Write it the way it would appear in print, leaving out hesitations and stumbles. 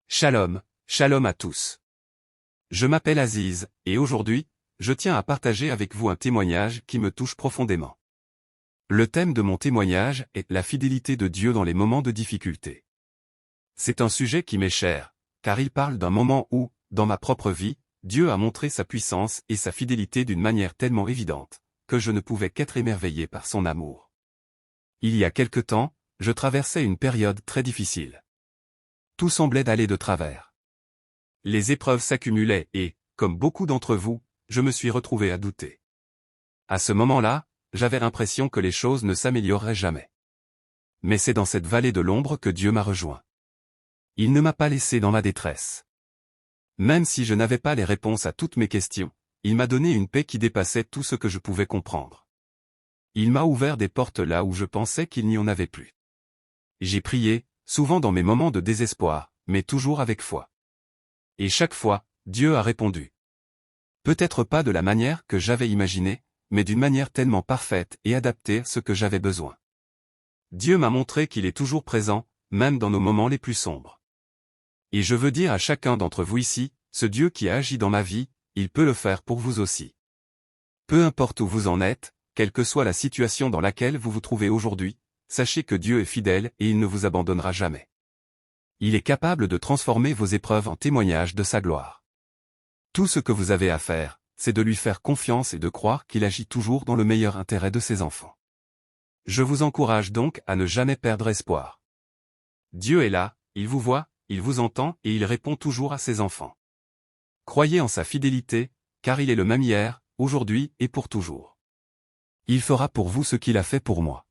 Shalom, shalom à tous. Je m'appelle Aziz, et aujourd'hui, je tiens à partager avec vous un témoignage qui me touche profondément. Le thème de mon témoignage est la fidélité de Dieu dans les moments de difficulté. C'est un sujet qui m'est cher, car il parle d'un moment où, dans ma propre vie, Dieu a montré sa puissance et sa fidélité d'une manière tellement évidente, que je ne pouvais qu'être émerveillé par son amour. Il y a quelque temps, je traversais une période très difficile. Tout semblait aller de travers. Les épreuves s'accumulaient et, comme beaucoup d'entre vous, je me suis retrouvé à douter. À ce moment-là, j'avais l'impression que les choses ne s'amélioreraient jamais. Mais c'est dans cette vallée de l'ombre que Dieu m'a rejoint. Il ne m'a pas laissé dans ma détresse. Même si je n'avais pas les réponses à toutes mes questions, il m'a donné une paix qui dépassait tout ce que je pouvais comprendre. Il m'a ouvert des portes là où je pensais qu'il n'y en avait plus. J'ai prié, souvent dans mes moments de désespoir, mais toujours avec foi. Et chaque fois, Dieu a répondu. Peut-être pas de la manière que j'avais imaginée, mais d'une manière tellement parfaite et adaptée à ce que j'avais besoin. Dieu m'a montré qu'il est toujours présent, même dans nos moments les plus sombres. Et je veux dire à chacun d'entre vous ici, ce Dieu qui a agi dans ma vie, il peut le faire pour vous aussi. Peu importe où vous en êtes, quelle que soit la situation dans laquelle vous vous trouvez aujourd'hui, sachez que Dieu est fidèle et il ne vous abandonnera jamais. Il est capable de transformer vos épreuves en témoignages de sa gloire. Tout ce que vous avez à faire, c'est de lui faire confiance et de croire qu'il agit toujours dans le meilleur intérêt de ses enfants. Je vous encourage donc à ne jamais perdre espoir. Dieu est là, il vous voit, il vous entend et il répond toujours à ses enfants. Croyez en sa fidélité, car il est le même hier, aujourd'hui et pour toujours. Il fera pour vous ce qu'il a fait pour moi.